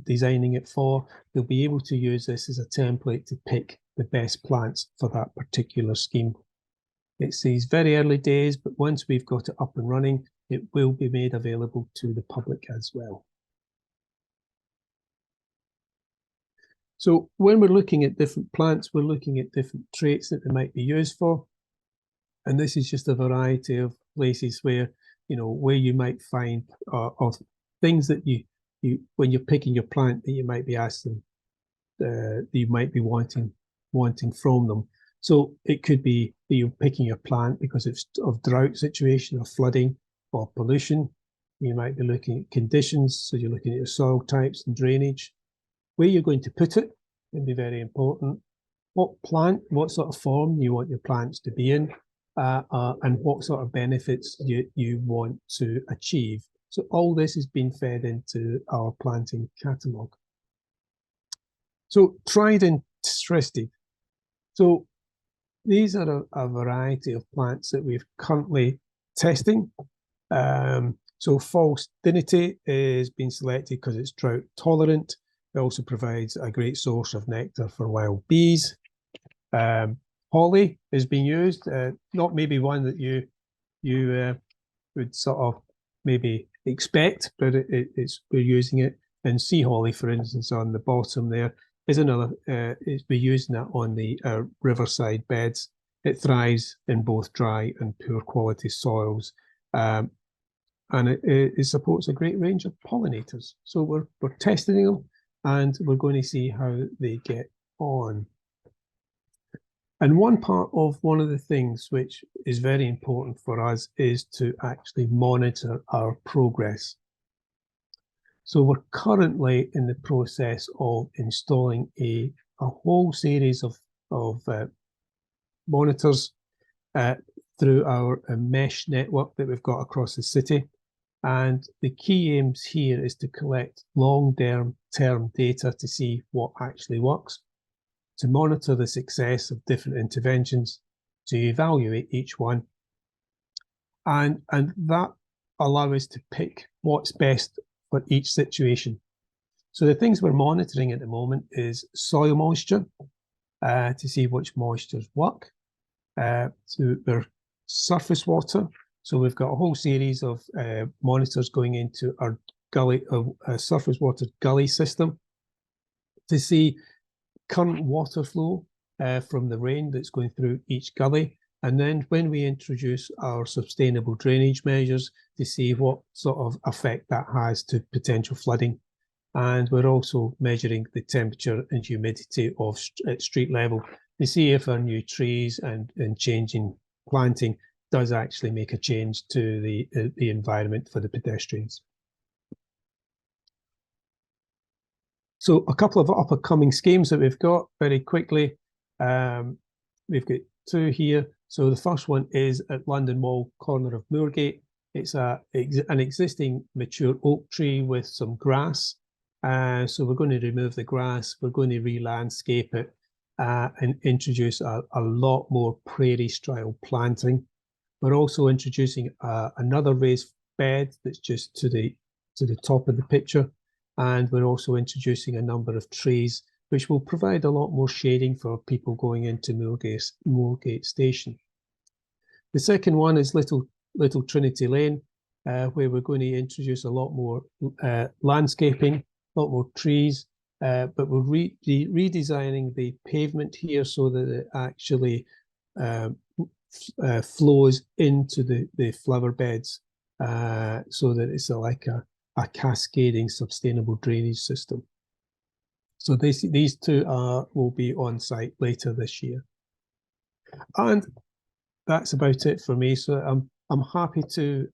designing it for? They'll be able to use this as a template to pick the best plants for that particular scheme. It's these very early days, but once we've got it up and running, it will be made available to the public as well. So when we're looking at different plants, we're looking at different traits that they might be used for. And this is just a variety of places where, where you might find of things that you when you're picking your plant, that you might be asking, you might be wanting from them. So it could be that you're picking your plant because of drought situation or flooding or pollution. You might be looking at conditions, so you're looking at your soil types and drainage. Where you're going to put it can be very important. What what sort of form you want your plants to be in, and what sort of benefits you want to achieve. So all this is being fed into our planting catalogue. So tried and trusted. So these are a variety of plants that we've currently testing. So false dinity is being selected because it's drought tolerant. It also provides a great source of nectar for wild bees. Holly is being used, not maybe one that you would sort of maybe expect, but we're using it. And sea holly, for instance, on the bottom there is another. We're using that on the riverside beds. It thrives in both dry and poor quality soils. And it supports a great range of pollinators. So we're testing them, and we're going to see how they get on. And one of the things which is very important for us is to actually monitor our progress. So we're currently in the process of installing a whole series of monitors through our mesh network that we've got across the city. And the key aims here is to collect long-term data to see what actually works, to monitor the success of different interventions, to evaluate each one, and that allow us to pick what's best for each situation. So the things we're monitoring at the moment is soil moisture, to see which moistures work, to their surface water. So we've got a whole series of monitors going into our gully, surface water gully system to see current water flow from the rain that's going through each gully. And then when we introduce our sustainable drainage measures, to see what sort of effect that has to potential flooding. And we're also measuring the temperature and humidity of at street level to see if our new trees and changing planting does actually make a change to the environment for the pedestrians. So a couple of up-and-coming schemes that we've got very quickly. We've got two here. So the first one is at London Wall, corner of Moorgate. It's an existing mature oak tree with some grass. So we're going to remove the grass. We're going to re-landscape it and introduce a lot more prairie-style planting. We're also introducing another raised bed that's just to the top of the picture, and we're also introducing a number of trees which will provide a lot more shading for people going into Moorgate Station. The second one is Little Trinity Lane, where we're going to introduce a lot more landscaping, a lot more trees, but we're redesigning the pavement here so that it actually flows into the flower beds, so that it's like a cascading sustainable drainage system. So these two will be on site later this year. And that's about it for me. So I'm happy to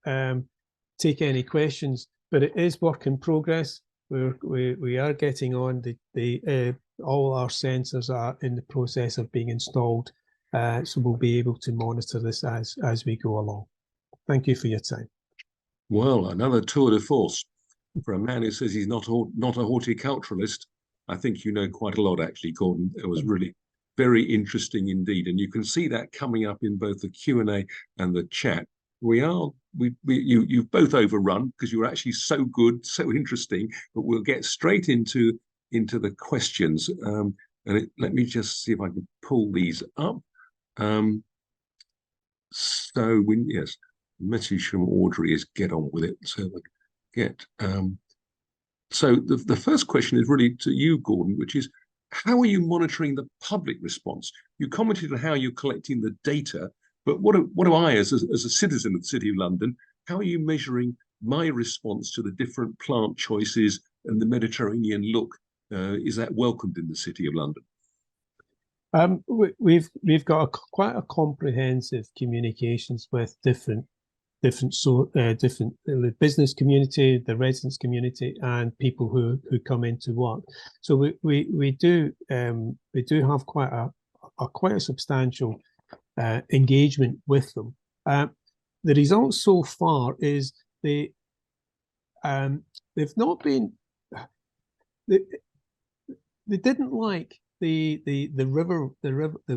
take any questions, but it is work in progress. We are getting on. All our sensors are in the process of being installed. So we'll be able to monitor this as we go along. Thank you for your time. Well, another tour de force for a man who says he's not a horticulturalist. I think you know quite a lot, actually, Gordon. It was really very interesting indeed, and you can see that coming up in both the Q&A and the chat. You've both overrun because you were actually so good, so interesting. But we'll get straight into the questions. Let me just see if I can pull these up. Yes, message from Audrey is get on with it. So so the first question is really to you, Gordon, which is, how are you monitoring the public response? You commented on how you're collecting the data, but what do I, as a citizen of the City of London, how are you measuring my response to the different plant choices and the Mediterranean look? Is that welcomed in the City of London? We've got quite a comprehensive communications with different the business community, the residents community, and people who come into work. So we do have quite a substantial engagement with them. The results so far is they've not been. They didn't like the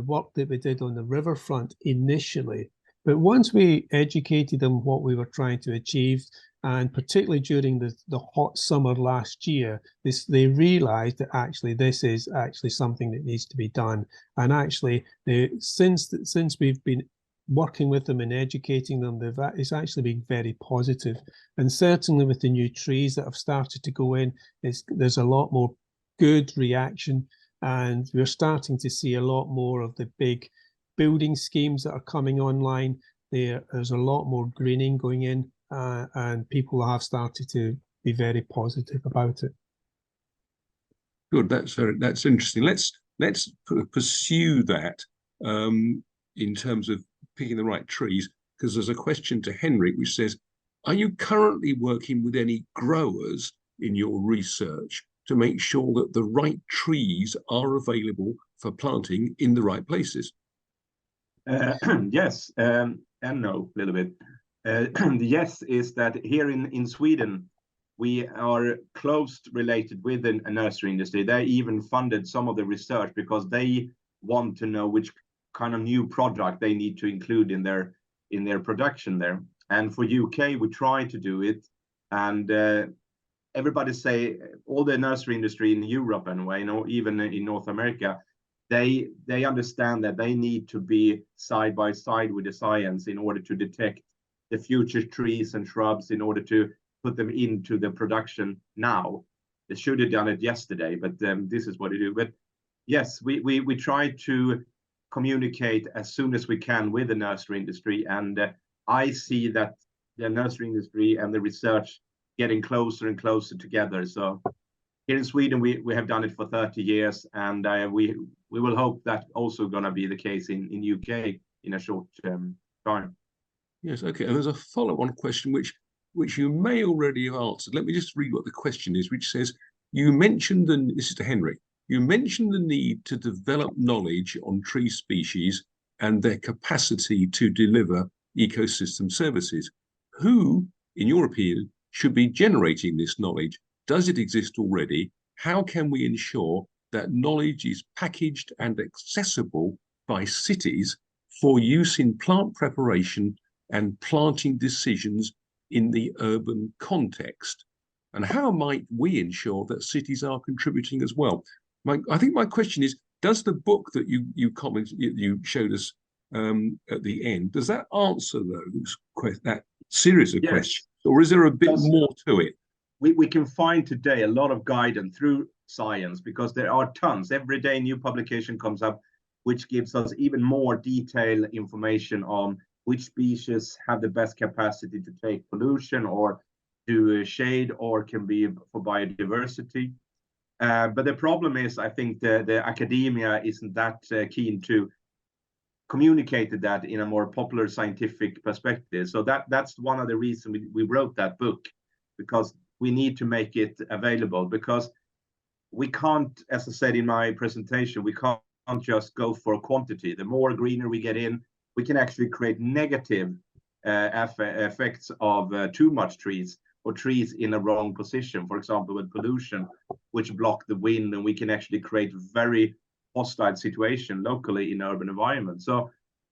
work that we did on the riverfront initially, But once we educated them what we were trying to achieve, and particularly during the hot summer last year, they realised that actually this is actually something that needs to be done. And actually, since we've been working with them and educating them, it's actually been very positive. And certainly with the new trees that have started to go in, there's a lot more good reaction, and we're starting to see a lot more of the big building schemes that are coming online. There's a lot more greening going in, and people have started to be very positive about it. Good, that's interesting. Let's pursue that in terms of picking the right trees, because there's a question to Henrik which says, are you currently working with any growers in your research to make sure that the right trees are available for planting in the right places? Yes, and no, a little bit. The yes is that here in Sweden, we are close related with a nursery industry. They even funded some of the research because they want to know which kind of new product they need to include in their production there. And for UK, we try to do it. And everybody say, all the nursery industry in Europe anyway, even in North America, they understand that they need to be side by side with the science in order to detect the future trees and shrubs, in order to put them into the production now. They should have done it yesterday, but this is what they do. But yes, we try to communicate as soon as we can with the nursery industry, and I see that the nursery industry and the research getting closer and closer together. So here in Sweden, we have done it for 30 years, and we will hope that also going to be the case in UK in a short time. Yes, okay. And there's a follow-on question which you may already have answered. Let me just read what the question is, which says, you mentioned, and this is to Henrik, you mentioned the need to develop knowledge on tree species and their capacity to deliver ecosystem services. Who, in your opinion, should be generating this knowledge? Does it exist already? How can we ensure that knowledge is packaged and accessible by cities for use in plant preparation and planting decisions in the urban context? And how might we ensure that cities are contributing as well? I think my question is, does the book that you showed us at the end, does that answer that series of questions, or is there a bit more to it? We can find today a lot of guidance through science, because there are tons. Every day new publication comes up, which gives us even more detailed information on which species have the best capacity to take pollution or do shade, or can be for biodiversity. But the problem is, I think the academia isn't that keen to communicate that in a more popular scientific perspective. So that's one of the reasons we wrote that book, because we need to make it available, because we can't, as I said in my presentation, we can't just go for quantity. The more greener we get in, we can actually create negative effects of too much trees, or trees in a wrong position, for example, with pollution, which block the wind, and we can actually create very hostile situation locally in urban environments. So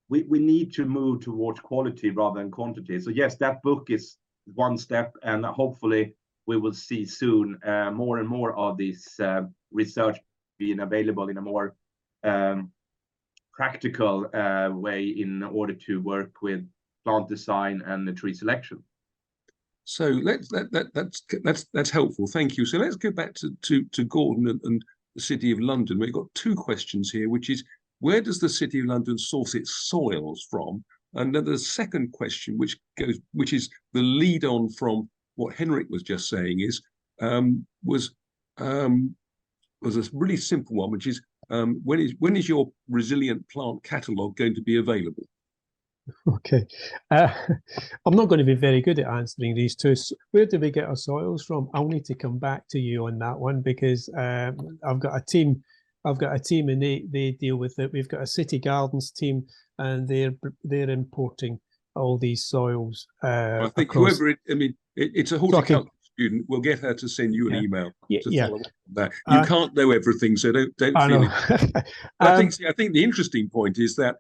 we need to move towards quality rather than quantity. So yes, that book is one step, and hopefully we will see soon more and more of this research being available in a more practical way in order to work with plant design and the tree selection. So that's helpful. Thank you. So let's go back to Gordon and the City of London. We've got two questions here, which is, where does the City of London source its soils from? And then the second question, which is the lead on from what Henrik was just saying, is was a really simple one, which is when is your resilient plant catalogue going to be available? Okay, I'm not going to be very good at answering these two. Where do we get our soils from? I'll need to come back to you on that one, because I've got a team and they deal with it. We've got a City Gardens team, and they're importing all these soils. I think it's a horticulture student. We'll get her to send you an email to follow up on that. You can't know everything, so don't feel it. I think the interesting point is that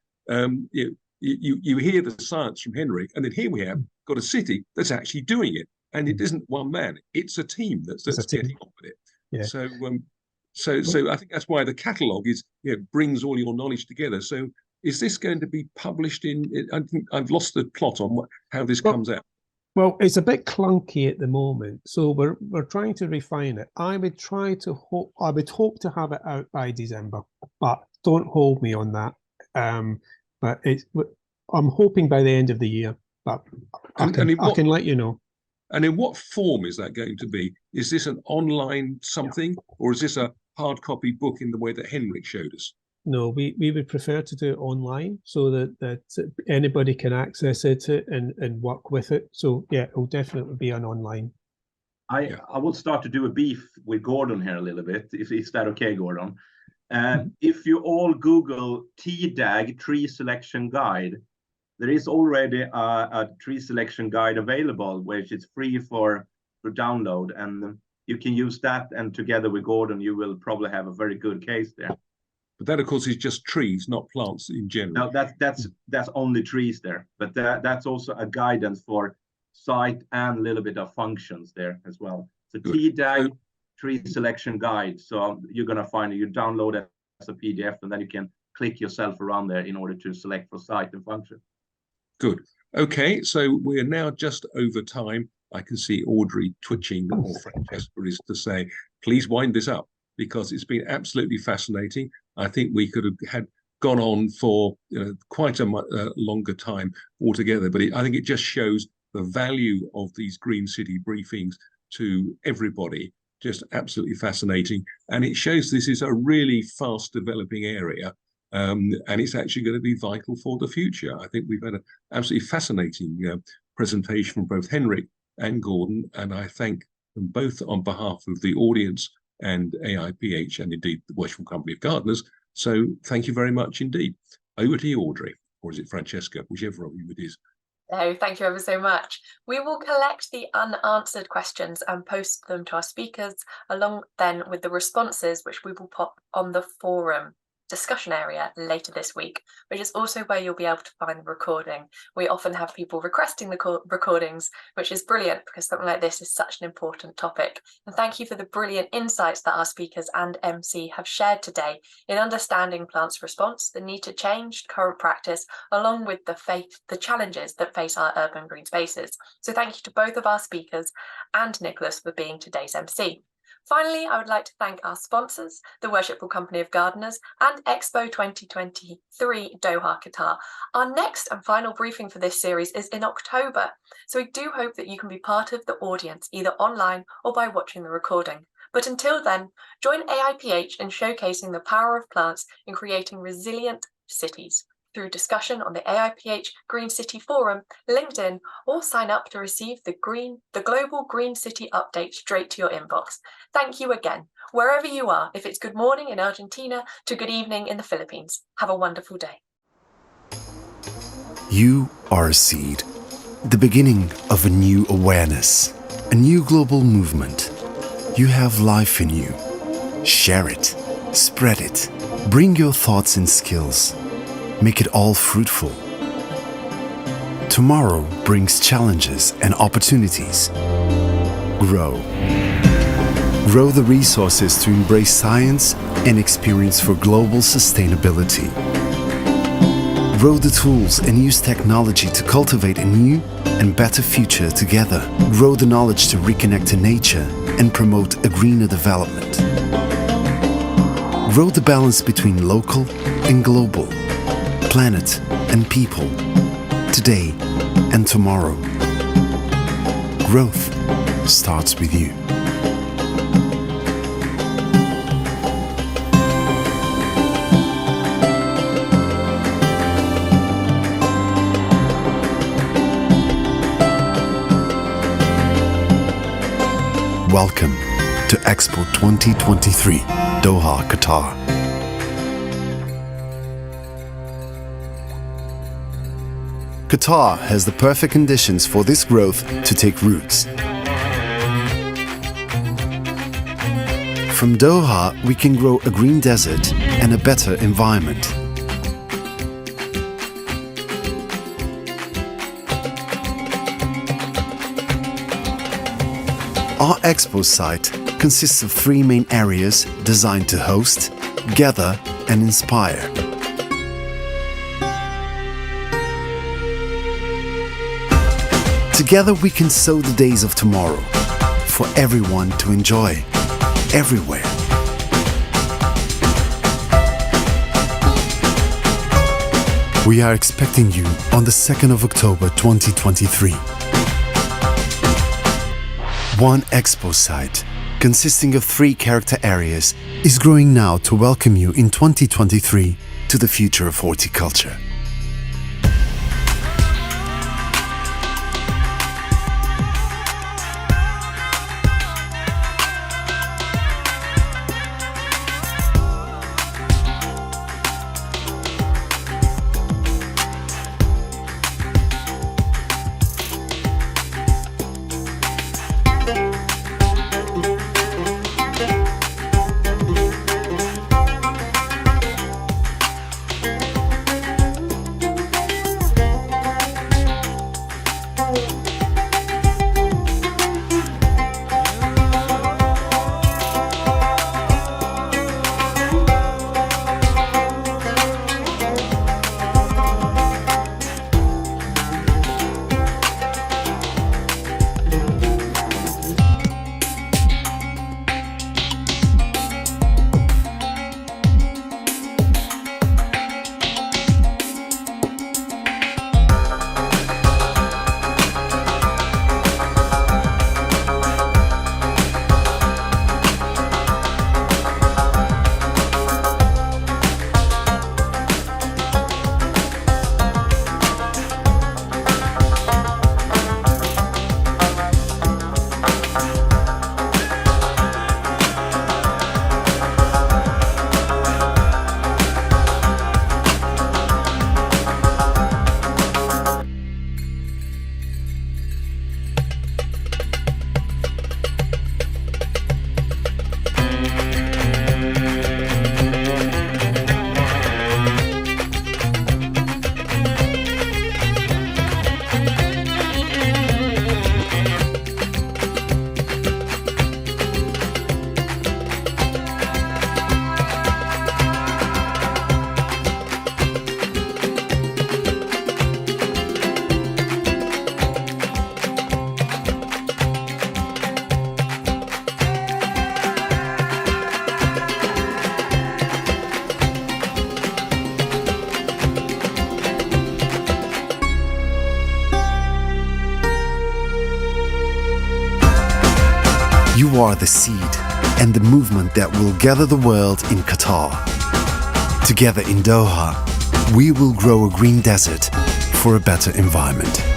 you hear the science from Henrik, and then here we have got a city that's actually doing it, and it isn't one man; it's a team that's getting on with it. Yeah. So I think that's why the catalogue is, brings all your knowledge together. So is this going to be published in? I think I've lost the plot on how this comes out. Well, it's a bit clunky at the moment, so we're trying to refine it. I would hope to have it out by December, but don't hold me on that. But I'm hoping by the end of the year, but I can let you know. And in what form is that going to be? Is this an online something, or is this a hard copy book in the way that Henrik showed us? No, we would prefer to do it online so that anybody can access it and work with it. So yeah, it will definitely be an online. I will start to do a beef with Gordon here a little bit, if that okay, Gordon. If you all Google TDAG tree selection guide, there is already a tree selection guide available, which is free for download, and you can use that. And together with Gordon, you will probably have a very good case there. But that, of course, is just trees, not plants in general. No, that's only trees there. But that's also a guidance for site and a little bit of functions there as well. So TDAG tree selection guide. So you're going to find it. You download it as a PDF, and then you can click yourself around there in order to select for site and function. Good. Okay, so we're now just over time. I can see Audrey twitching, or Francesca is to say, please wind this up, because it's been absolutely fascinating. I think we could have gone on for quite a longer time altogether, but I think it just shows the value of these Green City briefings to everybody. Just absolutely fascinating. And it shows this is a really fast developing area, and it's actually going to be vital for the future. I think we've had an absolutely fascinating presentation from both Henrik and Gordon, and I thank them both on behalf of the audience and AIPH, and indeed the Worshipful Company of Gardeners. So thank you very much indeed. Over to you, Audrey, or is it Francesca, whichever of you it is. No, thank you ever so much. We will collect the unanswered questions and post them to our speakers, along then with the responses, which we will pop on the forum discussion area later this week, which is also where you'll be able to find the recording. We often have people requesting the recordings, which is brilliant because something like this is such an important topic. And thank you for the brilliant insights that our speakers and MC have shared today in understanding plants' response, the need to change current practice, along with the challenges that face our urban green spaces. So thank you to both of our speakers and Nicholas for being today's MC. Finally, I would like to thank our sponsors, the Worshipful Company of Gardeners and Expo 2023 Doha, Qatar. Our next and final briefing for this series is in October, so we do hope that you can be part of the audience either online or by watching the recording. But until then, join AIPH in showcasing the power of plants in creating resilient cities through discussion on the AIPH Green City Forum, LinkedIn, or sign up to receive the Global Green City Update straight to your inbox. Thank you again, wherever you are, if it's good morning in Argentina to good evening in the Philippines. Have a wonderful day. You are a seed, the beginning of a new awareness, a new global movement. You have life in you. Share it, spread it, bring your thoughts and skills. Make it all fruitful. Tomorrow brings challenges and opportunities. Grow. Grow the resources to embrace science and experience for global sustainability. Grow the tools and use technology to cultivate a new and better future together. Grow the knowledge to reconnect to nature and promote a greener development. Grow the balance between local and global, planet and people, today and tomorrow. Growth starts with you. Welcome to Expo 2023, Doha, Qatar. Qatar has the perfect conditions for this growth to take roots. From Doha, we can grow a green desert and a better environment. Our expo site consists of 3 main areas designed to host, gather, and inspire. Together we can sow the days of tomorrow for everyone to enjoy, everywhere. We are expecting you on the 2nd of October 2023. One expo site, consisting of 3 character areas, is growing now to welcome you in 2023 to the future of horticulture. You are the seed and the movement that will gather the world in Qatar. Together in Doha, we will grow a green desert for a better environment.